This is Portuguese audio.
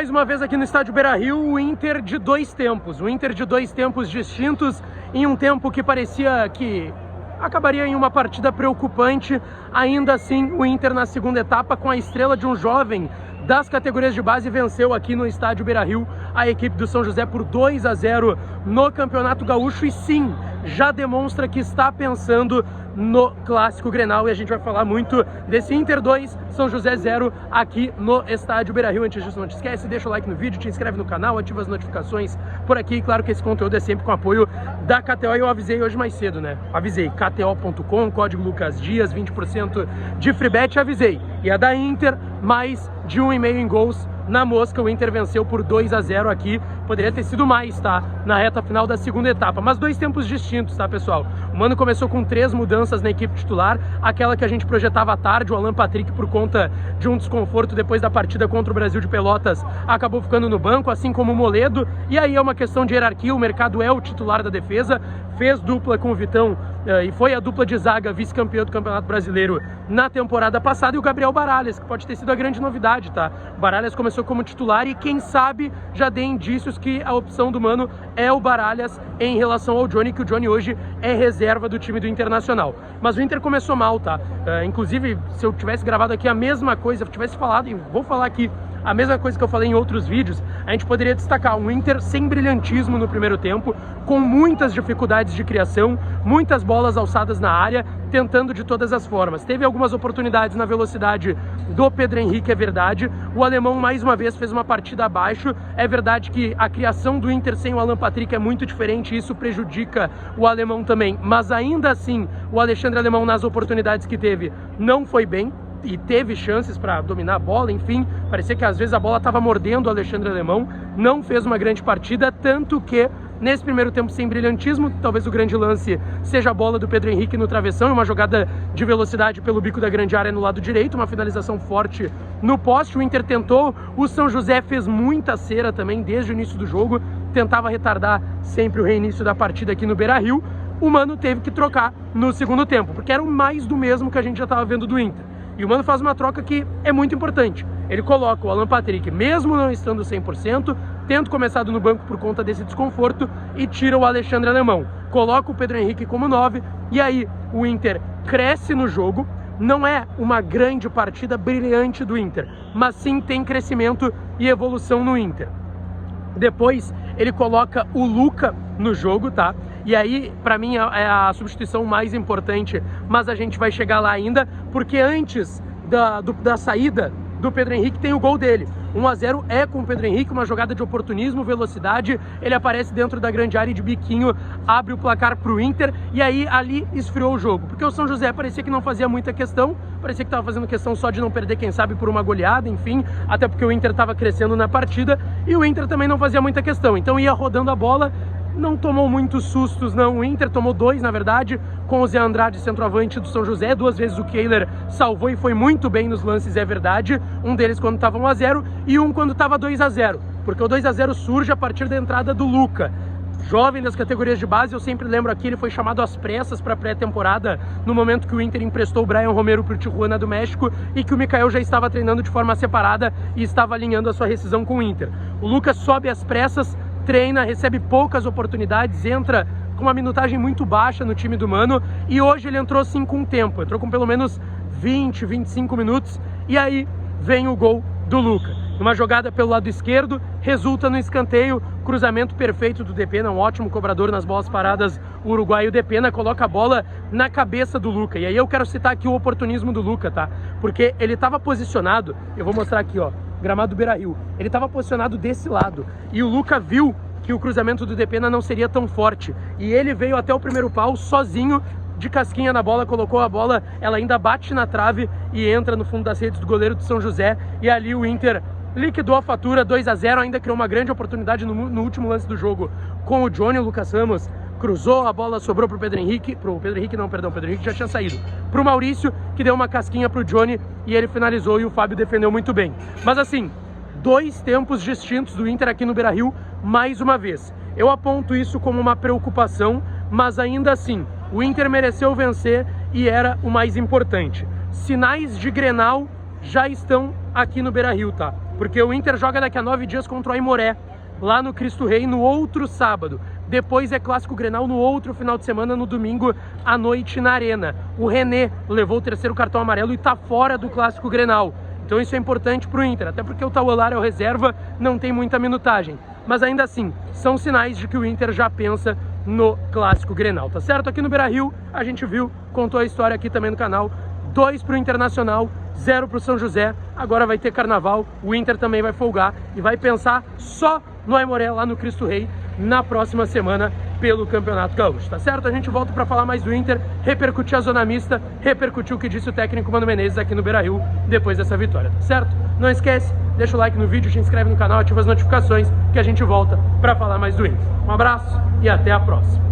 Mais uma vez aqui no estádio Beira-Rio, o Inter de dois tempos. O Inter de dois tempos distintos, em um tempo que parecia que acabaria em uma partida preocupante. Ainda assim, o Inter na segunda etapa, com a estrela de um jovem das categorias de base, venceu aqui no estádio Beira-Rio a equipe do São José por 2-0 no Campeonato Gaúcho. E sim, já demonstra que está pensando no Clássico Grenal, e a gente vai falar muito desse Inter 2, São José 0 aqui no estádio Beira-Rio. Antes disso, não te esquece, deixa o like no vídeo, te inscreve no canal, ativa as notificações por aqui. E claro que esse conteúdo é sempre com apoio da KTO, e eu avisei hoje mais cedo, né? Avisei, KTO.com, código Lucas Dias, 20% de free bet, avisei. E a da Inter, mais de 1,5 em gols na mosca. O Inter venceu por 2-0 aqui, poderia ter sido mais, tá? Na reta final da segunda etapa, mas dois tempos distintos, tá, pessoal? O Mano começou com 3 mudanças na equipe titular, aquela que a gente projetava à tarde, o Alan Patrick, por conta de um desconforto depois da partida contra o Brasil de Pelotas, acabou ficando no banco, assim como o Moledo, e aí é uma questão de hierarquia. O Mercado é o titular da defesa, fez dupla com o Vitão, e foi a dupla de zaga vice-campeão do Campeonato Brasileiro na temporada passada, e o Gabriel Baralhas, que pode ter sido a grande novidade, tá? O Baralhas começou como titular e quem sabe já dê indícios que a opção do Mano é o Baralhas em relação ao Johnny, que o Johnny hoje é reserva do time do Internacional. Mas o Inter começou mal, tá? Inclusive, se eu tivesse gravado aqui a mesma coisa, se eu tivesse falado, e vou falar aqui a mesma coisa que eu falei em outros vídeos, a gente poderia destacar um Inter sem brilhantismo no primeiro tempo, com muitas dificuldades de criação, muitas bolas alçadas na área, tentando de todas as formas. Teve algumas oportunidades na velocidade do Pedro Henrique, é verdade. O alemão, mais uma vez, fez uma partida abaixo. É verdade que a criação do Inter sem o Alan Patrick é muito diferente, isso prejudica o alemão também. Mas ainda assim, o Alexandre Alemão, nas oportunidades que teve, não foi bem. E teve chances para dominar a bola, enfim, parecia que às vezes a bola estava mordendo o Alexandre Alemão, não fez uma grande partida, tanto que nesse primeiro tempo sem brilhantismo, talvez o grande lance seja a bola do Pedro Henrique no travessão, uma jogada de velocidade pelo bico da grande área no lado direito, uma finalização forte no poste. O Inter tentou, o São José fez muita cera também desde o início do jogo, tentava retardar sempre o reinício da partida aqui no Beira-Rio. O Mano teve que trocar no segundo tempo, porque era mais do mesmo que a gente já estava vendo do Inter. E o Mano faz uma troca que é muito importante. Ele coloca o Alan Patrick, mesmo não estando 100%, tendo começado no banco por conta desse desconforto, e tira o Alexandre Alemão. Coloca o Pedro Henrique como 9, e aí o Inter cresce no jogo. Não é uma grande partida brilhante do Inter, mas sim tem crescimento e evolução no Inter. Depois ele coloca o Luca no jogo, tá? E aí, pra mim, é a substituição mais importante, mas a gente vai chegar lá ainda, porque antes da saída do Pedro Henrique tem o gol dele. 1-0 é com o Pedro Henrique, uma jogada de oportunismo, velocidade, ele aparece dentro da grande área e de biquinho abre o placar pro Inter, e aí ali esfriou o jogo, porque o São José parecia que não fazia muita questão, parecia que estava fazendo questão só de não perder, quem sabe por uma goleada, enfim, até porque o Inter estava crescendo na partida, e o Inter também não fazia muita questão, então ia rodando a bola. Não tomou muitos sustos, não. O Inter tomou 2, na verdade, com o Zé Andrade, centroavante do São José. 2 vezes o Kehler salvou e foi muito bem nos lances, é verdade. Um deles quando estava 1-0 e um quando estava 2-0. Porque o 2-0 surge a partir da entrada do Luca. Jovem das categorias de base, eu sempre lembro aqui, ele foi chamado às pressas para a pré-temporada, no momento que o Inter emprestou o Brian Romero para o Tijuana do México e que o Mikael já estava treinando de forma separada e estava alinhando a sua rescisão com o Inter. O Lucas sobe às pressas, treina, recebe poucas oportunidades, entra com uma minutagem muito baixa no time do Mano, e hoje ele entrou sim com tempo, entrou com pelo menos 20, 25 minutos, e aí vem o gol do Luca. Uma jogada pelo lado esquerdo, resulta no escanteio, cruzamento perfeito do Depena, um ótimo cobrador nas bolas paradas, o uruguaio Depena coloca a bola na cabeça do Luca. E aí eu quero citar aqui o oportunismo do Luca, tá? Porque ele estava posicionado, eu vou mostrar aqui, ó, gramado do Beira-Rio, ele estava posicionado desse lado, e o Luca viu que o cruzamento do Depena não seria tão forte, e ele veio até o primeiro pau sozinho, de casquinha na bola, colocou a bola, ela ainda bate na trave e entra no fundo das redes do goleiro do São José, e ali o Inter liquidou a fatura, 2-0, ainda criou uma grande oportunidade no último lance do jogo com o Johnny. O Lucas Ramos cruzou, a bola sobrou pro Pedro Henrique, o Pedro Henrique já tinha saído, pro Maurício, que deu uma casquinha pro Johnny, e ele finalizou, e o Fábio defendeu muito bem. Mas assim, 2 tempos distintos do Inter aqui no Beira-Rio, mais uma vez. Eu aponto isso como uma preocupação, mas ainda assim, o Inter mereceu vencer e era o mais importante. Sinais de Grenal já estão aqui no Beira-Rio, tá? porque o Inter joga daqui a 9 dias contra o Aimoré, lá no Cristo Rei, no outro sábado. Depois é Clássico Grenal no outro final de semana, no domingo à noite na Arena. O René levou o 3º cartão amarelo e tá fora do Clássico Grenal. Então isso é importante pro Inter, até porque o Tauelar é o reserva, não tem muita minutagem. Mas ainda assim, são sinais de que o Inter já pensa no Clássico Grenal, tá certo? Aqui no Beira-Rio, a gente viu, contou a história aqui também no canal, 2 pro Internacional, 0 pro São José, agora vai ter Carnaval, o Inter também vai folgar e vai pensar só no Aimoré, lá no Cristo Rei, na próxima semana pelo Campeonato Gaúcho, tá certo? A gente volta para falar mais do Inter, repercutir a zona mista, repercutir o que disse o técnico Mano Menezes aqui no Beira-Rio depois dessa vitória, tá certo? Não esquece, deixa o like no vídeo, te inscreve no canal, ativa as notificações que a gente volta para falar mais do Inter. Um abraço e até a próxima!